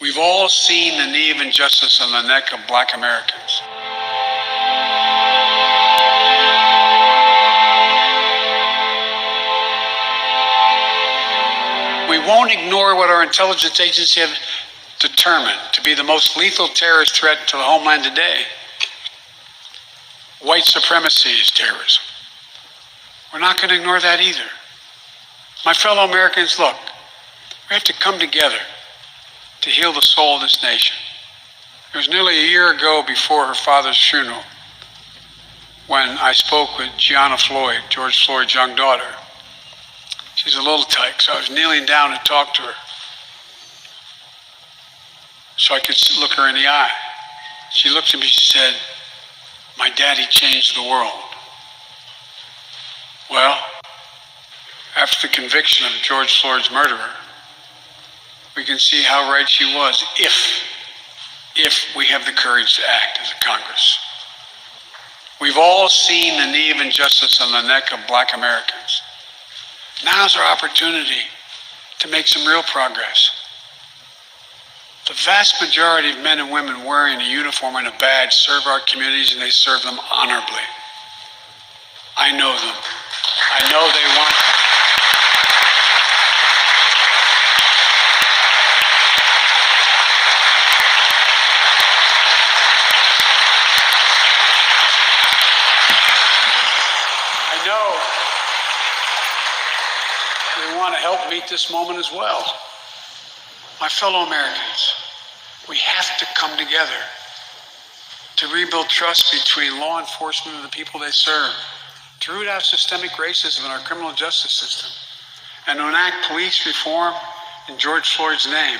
We've all seen the knee of injustice on the neck of Black Americans. We won't ignore what our intelligence agencies have determined to be the most lethal terrorist threat to the homeland today. White supremacy is terrorism. We're not going to ignore that either. My fellow Americans, look, we have to come together to heal the soul of this nation. It was nearly a year ago before her father's funeral when I spoke with Gianna Floyd, George Floyd's young daughter. She's a little tyke, so I was kneeling down to talk to her so I could look her in the eye. She looked at me, she said, "My daddy changed the world." Well, after the conviction of George Floyd's murderer, we can see how right she was if we have the courage to act as a Congress. We've all seen the knee of injustice on the neck of Black Americans. Now's our opportunity to make some real progress. The vast majority of men and women wearing a uniform and a badge serve our communities, and they serve them honorably. I know them. I know they want them. I know they want to help meet this moment as well. My fellow Americans, we have to come together to rebuild trust between law enforcement and the people they serve, to root out systemic racism in our criminal justice system, and to enact police reform in George Floyd's name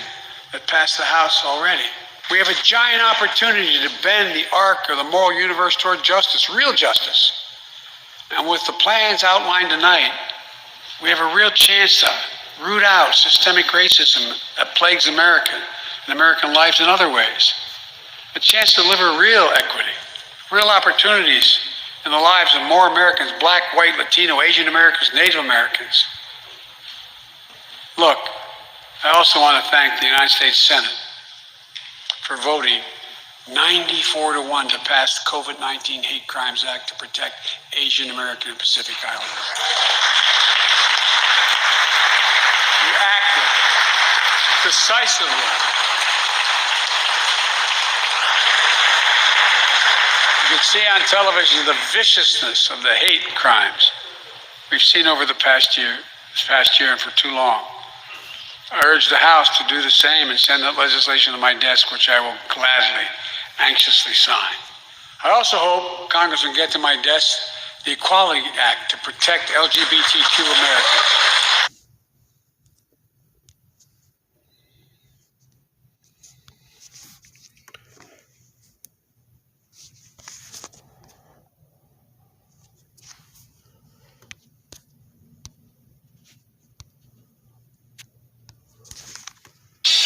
that passed the House already. We have a giant opportunity to bend the arc of the moral universe toward justice, real justice. And with the plans outlined tonight, we have a real chance to root out systemic racism that plagues America and American lives in other ways. A chance to deliver real equity, real opportunities in the lives of more Americans, Black, white, Latino, Asian Americans, Native Americans. Look, I also want to thank the United States Senate for voting 94-1 to pass the COVID-19 Hate Crimes Act to protect Asian American and Pacific Islanders. You acted decisively. You can see on television the viciousness of the hate crimes we've seen over this past year and for too long. I urge the House to do the same and send that legislation to my desk, which I will gladly, anxiously sign. I also hope Congress will get to my desk the Equality Act to protect LGBTQ Americans.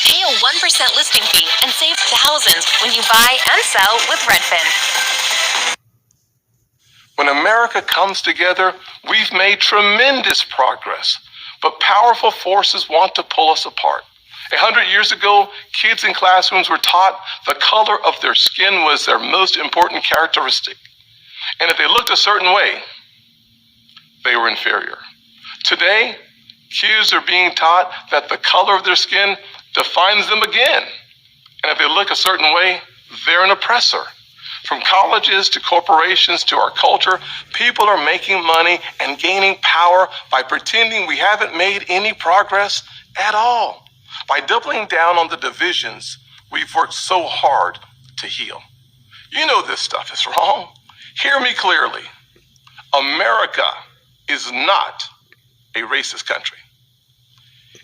Pay a 1% listing fee and save thousands when you buy and sell with Redfin. When America comes together, we've made tremendous progress, but powerful forces want to pull us apart. 100 years ago, kids in classrooms were taught the color of their skin was their most important characteristic. And if they looked a certain way, they were inferior. Today, kids are being taught that the color of their skin defines them again. And if they look a certain way, they're an oppressor. From colleges to corporations to our culture, people are making money and gaining power by pretending we haven't made any progress at all, by doubling down on the divisions we've worked so hard to heal. You know this stuff is wrong. Hear me clearly. America is not a racist country.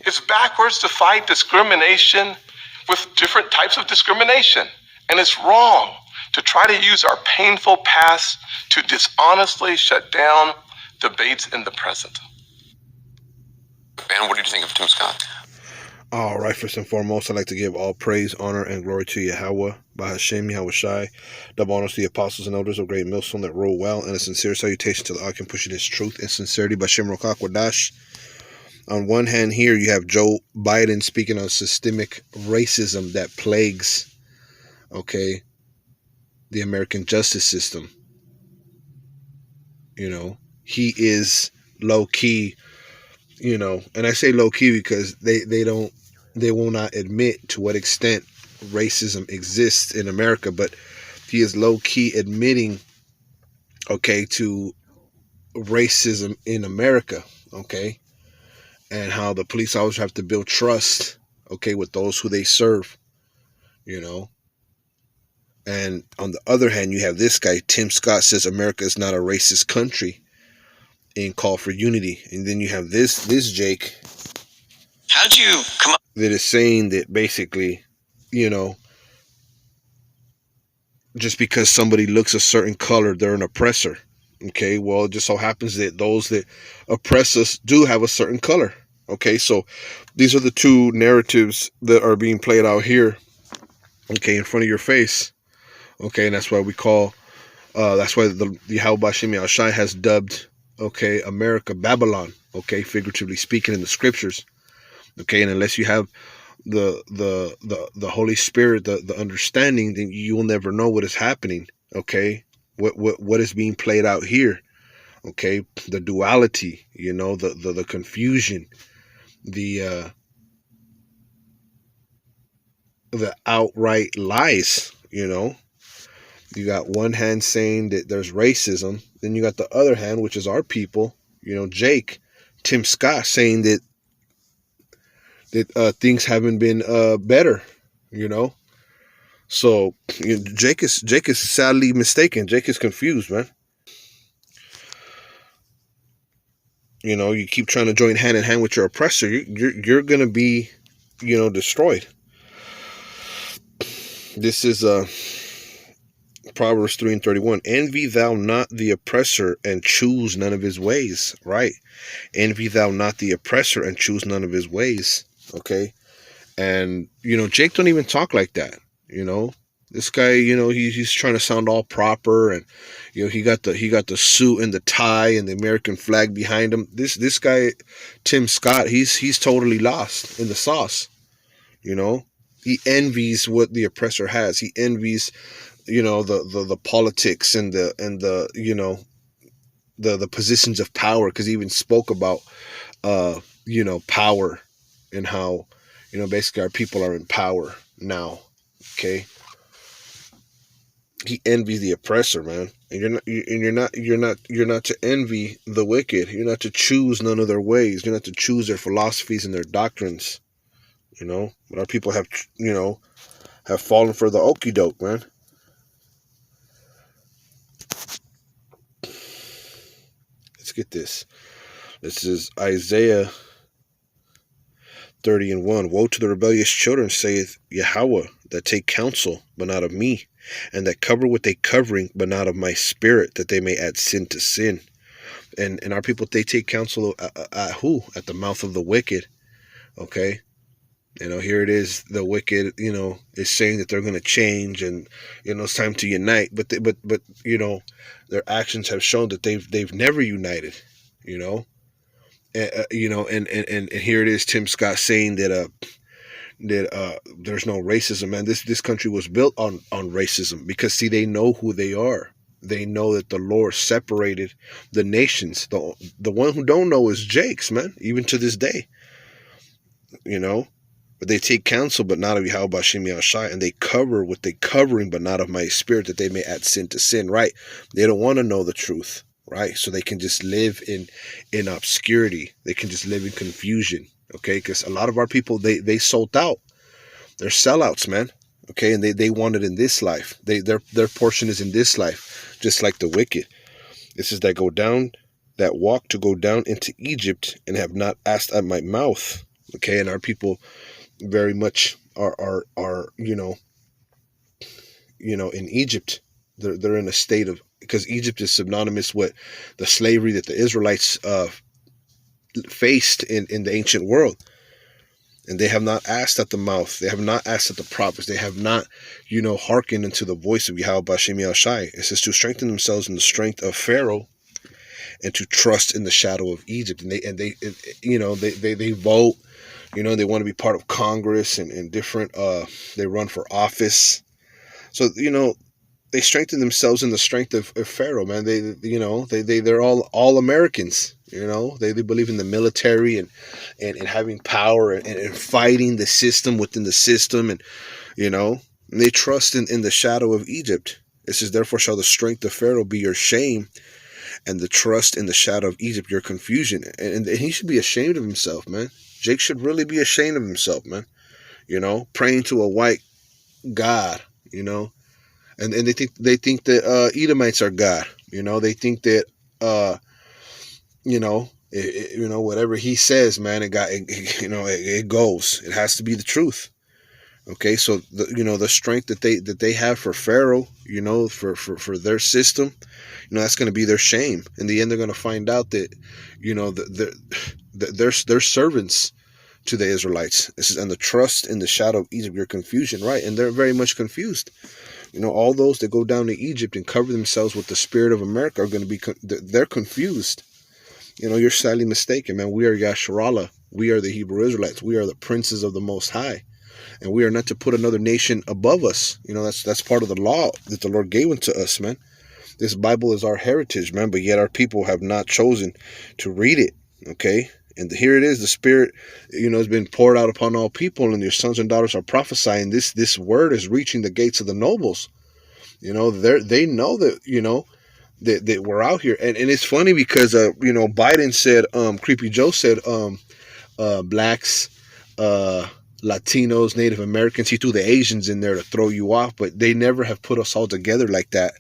It's backwards to fight discrimination with different types of discrimination. And it's wrong to try to use our painful past to dishonestly shut down debates in the present. And what did you think of Tim Scott? All right, first and foremost, I'd like to give all praise, honor, and glory to Yahweh, Bahashem, Yahweh Shai. Double honors to the apostles and elders of Great Millstone that rule well, and a sincere salutation to the Ark and pushing his truth and sincerity, Bashem Rokak Wadash. On one hand here, you have Joe Biden speaking on systemic racism that plagues, okay, the American justice system. You know, he is low key, you know, and I say low key because they will not admit to what extent racism exists in America, but he is low key admitting, okay, to racism in America, okay, and how the police always have to build trust, okay, with those who they serve, you know. And on the other hand, you have this guy, Tim Scott, says America is not a racist country and call for unity. And then you have this Jake. How'd you come up? That is saying that basically, you know, just because somebody looks a certain color, they're an oppressor. Okay, well, it just so happens that those that oppress us do have a certain color. Okay, so these are the two narratives that are being played out here, okay, in front of your face. Okay, and that's why we call, that's why the Yahweh Shem Shai has dubbed, okay, America Babylon, okay, figuratively speaking in the scriptures. Okay, and unless you have the Holy Spirit, the understanding, then you will never know what is happening. Okay, what is being played out here. Okay, the duality, you know, the confusion, the outright lies, you know. You got one hand saying that there's racism, then you got the other hand, which is our people, you know, Jake, Tim Scott, saying that things haven't been better, you know. So you know, Jake is sadly mistaken. Jake is confused, man. You know, you keep trying to join hand in hand with your oppressor, you're gonna be, you know, destroyed. This is Proverbs 3:31. Envy thou not the oppressor, and choose none of his ways. Right? Envy thou not the oppressor, and choose none of his ways. Okay? And, you know, Jake don't even talk like that. You know? This guy, you know, he's trying to sound all proper, and, you know, he got the suit and the tie and the American flag behind him. This guy, Tim Scott, he's totally lost in the sauce. You know? He envies what the oppressor has. He envies, you know, the politics and the you know, the positions of power, because he even spoke about you know, power and how, you know, basically our people are in power now. Okay, he envies the oppressor, man, and you're not to envy the wicked. You're not to choose none of their ways. You're not to choose their philosophies and their doctrines. You know, but our people have, you know, have fallen for the okie doke, man. Let's get this. This is Isaiah 30:1. Woe to the rebellious children, saith Yahweh, that take counsel, but not of me, and that cover with a covering, but not of my spirit, that they may add sin to sin. And our people, they take counsel at who? At the mouth of the wicked. Okay? You know, here it is, the wicked, you know, is saying that they're going to change, and, you know, it's time to unite. But you know, their actions have shown that they've never united, you know. You know, and here it is, Tim Scott saying that there's no racism, man. This country was built on racism, because, see, they know who they are. They know that the Lord separated the nations. The one who don't know is Jake's, man, even to this day. You know. But they take counsel, but not of Yahweh Shem Shai, and they cover with the covering, but not of my spirit, that they may add sin to sin. Right? They don't want to know the truth, right? So they can just live in obscurity. They can just live in confusion. Okay, because a lot of our people, they sold out. They're sellouts, man. Okay, and they want it in this life. Their portion is in this life, just like the wicked. This is that walk to go down into Egypt, and have not asked at my mouth. Okay, and our people very much are you know, in Egypt. They're in a state of, because Egypt is synonymous with the slavery that the Israelites faced in the ancient world. And they have not asked at the mouth. They have not asked at the prophets. They have not, you know, hearkened unto the voice of Yahweh Shem Shai. It says to strengthen themselves in the strength of Pharaoh, and to trust in the shadow of Egypt. And they vote, they want to be part of Congress and different, they run for office. So, they strengthen themselves in the strength of Pharaoh, man. They're all Americans. They believe in the military and having power and fighting the system within the system, and they trust in the shadow of Egypt. It says, therefore shall the strength of Pharaoh be your shame, and the trust in the shadow of Egypt your confusion. And he should be ashamed of himself, man. Jake should really be ashamed of himself, man. Praying to a white God, and they think that Edomites are God. They think that whatever he says, man, it goes. It has to be the truth. Okay, so the strength that they have for Pharaoh, for their system, that's going to be their shame. In the end, they're going to find out that they're servants to the Israelites. This is, and the trust in the shadow of Egypt, your confusion, right? And they're very much confused. All those that go down to Egypt and cover themselves with the spirit of America are going to be, they're confused. You're sadly mistaken, man. We are Yasharallah. We are the Hebrew Israelites. We are the princes of the Most High. And we are not to put another nation above us. That's part of the law that the Lord gave unto us, man. This Bible is our heritage, man, but yet our people have not chosen to read it, okay? And here it is, the Spirit, has been poured out upon all people, and your sons and daughters are prophesying. This word is reaching the gates of the nobles. They know that, that we're out here. And it's funny because, Biden said, Creepy Joe said, blacks, Latinos, Native Americans, he threw the Asians in there to throw you off, but they never have put us all together like that.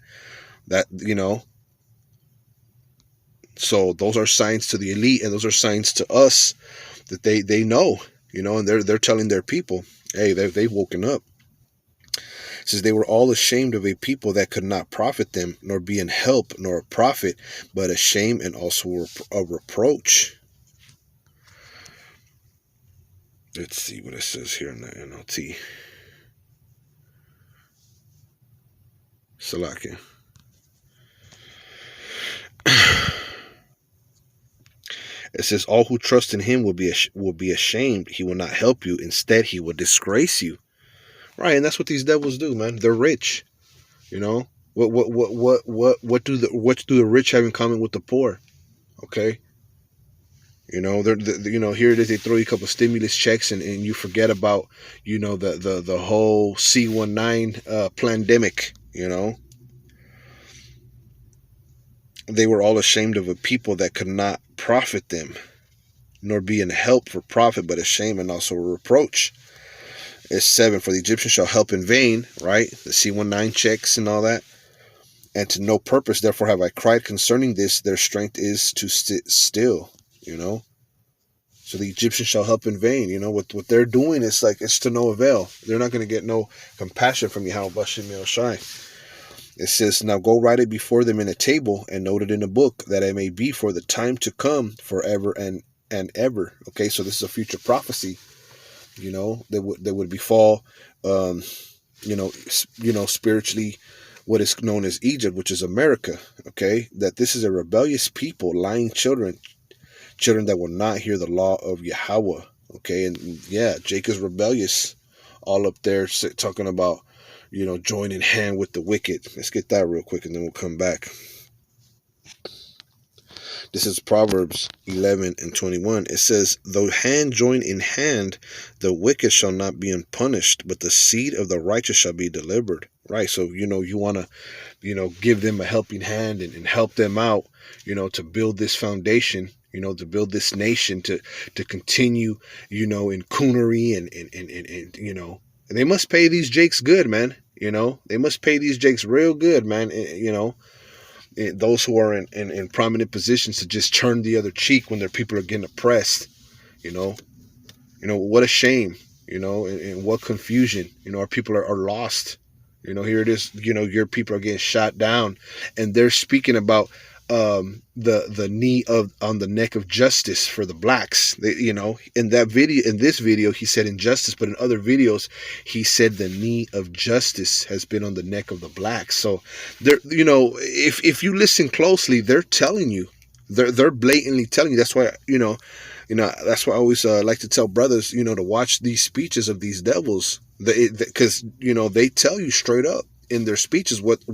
So those are signs to the elite, and those are signs to us that they know, and they're telling their people, hey, they've woken up. It says they were all ashamed of a people that could not profit them, nor be in help, nor a profit, but a shame and also a reproach. Let's see what it says here in the NLT. Salakia. It says, all who trust in him will be ashamed. He will not help you. Instead, he will disgrace you. Right, and that's what these devils do, man. They're rich. What do the rich have in common with the poor? Okay. Here it is. They throw you a couple of stimulus checks, and you forget about, the whole C-19 pandemic. They were all ashamed of a people that could not profit them, nor be in help for profit, but a shame and also a reproach. It's 7, for the Egyptians shall help in vain, right? The C-19 checks and all that. And to no purpose, therefore have I cried concerning this, their strength is to sit still, So the Egyptians shall help in vain. What they're doing is it's to no avail. They're not going to get no compassion from Yahweh Bashim Yoshai. It says, now go write it before them in a table and note it in a book, that it may be for the time to come forever and ever. Okay, so this is a future prophecy, that would befall, spiritually, what is known as Egypt, which is America. Okay, that this is a rebellious people, lying children that will not hear the law of Yahweh. Okay, and yeah, Jake is rebellious, all up there talking about, joining hand with the wicked. Let's get that real quick, and then we'll come back. This is Proverbs 11:21. It says, though hand join in hand, the wicked shall not be unpunished, but the seed of the righteous shall be delivered. Right, so, you want to, give them a helping hand and help them out, to build this foundation, to build this nation, to continue, in coonery and they must pay these Jakes good, man. They must pay these Jakes real good, man. Those who are in prominent positions to just turn the other cheek when their people are getting oppressed. What a shame, and what confusion. Our people are lost. Here it is, your people are getting shot down, and they're speaking about the knee on the neck of justice for the blacks. In this video he said injustice, but in other videos he said the knee of justice has been on the neck of the blacks. So they're, if you listen closely, they're telling you, They're blatantly telling you. That's why that's why I always like to tell brothers, to watch these speeches of these devils, because they tell you straight up in their speeches what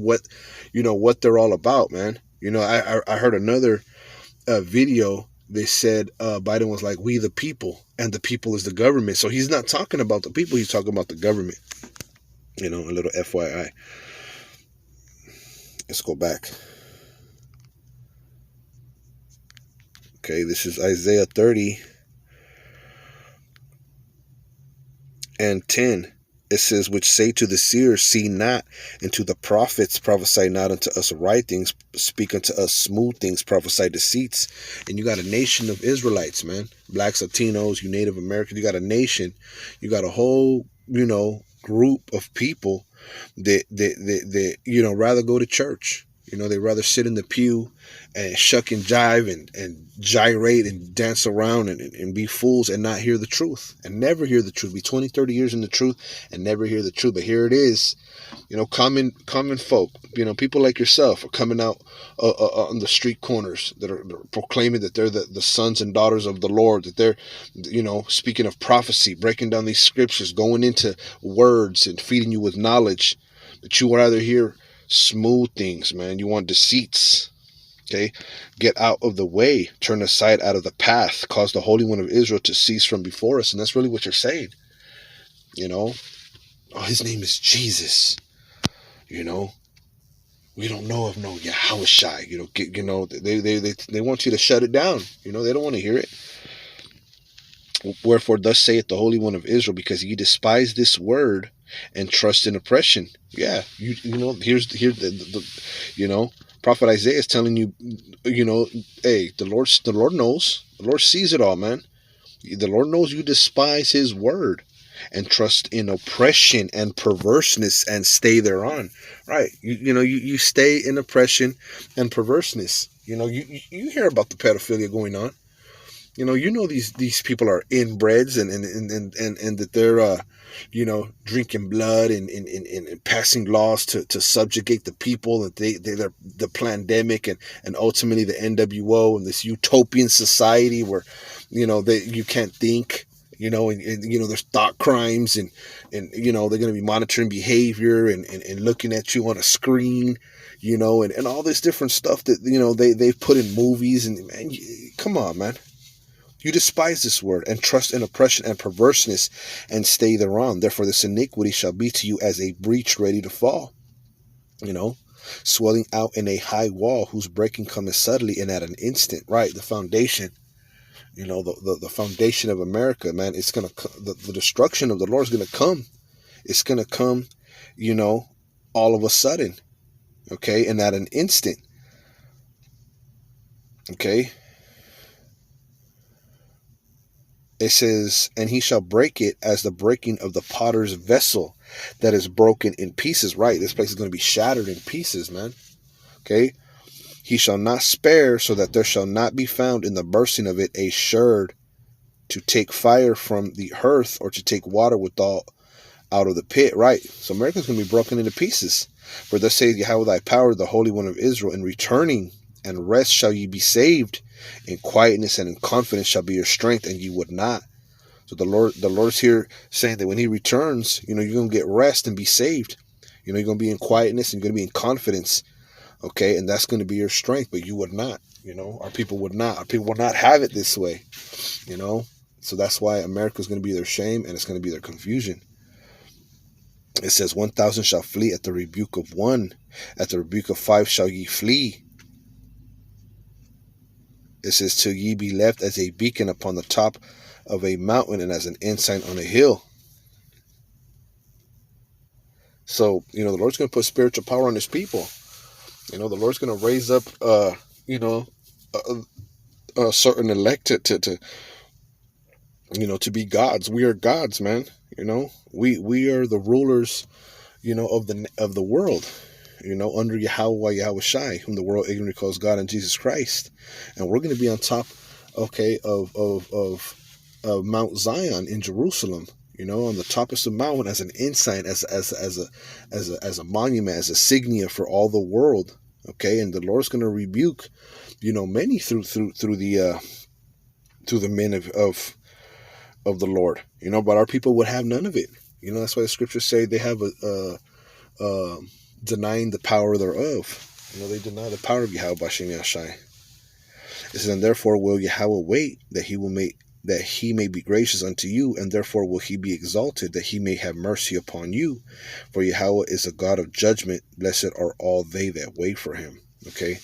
they're all about, man. I heard another video. They said Biden was like, "We the people," and the people is the government. So he's not talking about the people; he's talking about the government. A little FYI. Let's go back. Okay, this is Isaiah 30 and 10. It says, which say to the seers, see not, and to the prophets, prophesy not unto us right things, speak unto us smooth things, prophesy deceits. And you got a nation of Israelites, man. Blacks, Latinos, you Native Americans, you got a nation. You got a whole, group of people that rather go to church. They rather sit in the pew and shuck and jive and gyrate and dance around and be fools and not hear the truth and never hear the truth. Be 20, 30 years in the truth and never hear the truth. But here it is, common folk, people like yourself are coming out on the street corners that are proclaiming that they're the sons and daughters of the Lord, that they're, speaking of prophecy, breaking down these scriptures, going into words and feeding you with knowledge. That you would rather hear smooth things, man. You want deceits. Okay, get out of the way, turn aside out of the path, cause the Holy One of Israel to cease from before us. And that's really what you're saying. His name is Jesus. We don't know of no Yahushai. They want you to shut it down. They don't want to hear it. Wherefore thus saith the Holy One of Israel, because ye despise this word and trust in oppression. Yeah, here's the Prophet Isaiah is telling you, hey, the Lord knows. The Lord sees it all, man. The Lord knows you despise his word and trust in oppression and perverseness and stay thereon. Right. You stay in oppression and perverseness. You hear about the pedophilia going on. These people are inbreds and that they're drinking blood and passing laws to subjugate the people, that they're the pandemic and ultimately the NWO and this utopian society where you can't think, and there's thought crimes and they're going to be monitoring behavior and looking at you on a screen, and all this different stuff that they've put in movies. And man, come on, man. You despise this word and trust in oppression and perverseness and stay thereon. Therefore, this iniquity shall be to you as a breach ready to fall, swelling out in a high wall whose breaking cometh suddenly and at an instant. Right. The foundation, the foundation of America, man, it's going to, the destruction of the Lord is going to come. It's going to come, all of a sudden. Okay. And at an instant. Okay. It says, and he shall break it as the breaking of the potter's vessel that is broken in pieces. Right. This place is going to be shattered in pieces, man. Okay. He shall not spare, so that there shall not be found in the bursting of it a sherd to take fire from the hearth or to take water withal out of the pit. Right. So America's going to be broken into pieces. For thus saith Yahweh thy power, the Holy One of Israel, in returning and rest shall ye be saved. In quietness and in confidence shall be your strength, and ye would not. So the Lord's here saying that when he returns, you're going to get rest and be saved. You're going to be in quietness and you're going to be in confidence. Okay. And that's going to be your strength, but you would not, our people would not. Our people will not have it this way, So that's why America is going to be their shame and it's going to be their confusion. It says 1,000 shall flee at the rebuke of one. At the rebuke of 5 shall ye flee. It says, till ye be left as a beacon upon the top of a mountain and as an ensign on a hill. So, the Lord's going to put spiritual power on his people. The Lord's going to raise up, a certain elected to be gods. We are gods, man. We are the rulers, of the world. Under Yahushai, whom the world ignorantly calls God, and Jesus Christ. And we're going to be on top, of Mount Zion in Jerusalem, on the topest of the mountain as an ensign, as a monument, as a signia for all the world, Okay, and the Lord's going to rebuke, many through the men of the Lord. But our people would have none of it. That's why the scriptures say they have a denying the power thereof. They deny the power of Yahweh Bashem Yashai. It says, and therefore will Yahweh wait that he may be gracious unto you, and therefore will he be exalted, that he may have mercy upon you. For Yahweh is a God of judgment. Blessed are all they that wait for him. Okay?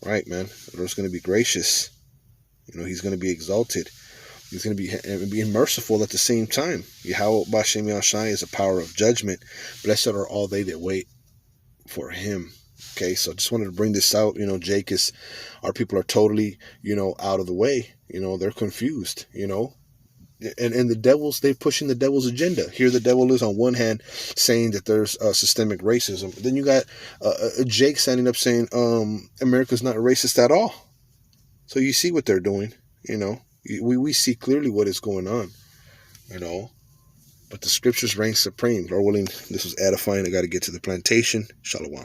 Right, man. The Lord's going to be gracious. He's going to be exalted. He's going to be merciful at the same time. Yahweh Bashem Yashai is a power of judgment. Blessed are all they that wait for him. Okay, so I just wanted to bring this out. Jake, our people are totally, out of the way. They're confused, and they're pushing the devil's agenda. Here the devil is on one hand saying that there's systemic racism. Then you got Jake standing up saying America's not racist at all. So you see what they're doing, we see clearly what is going on, but the scriptures reign supreme. Lord willing, this was edifying. I got to get to the plantation. Shalom.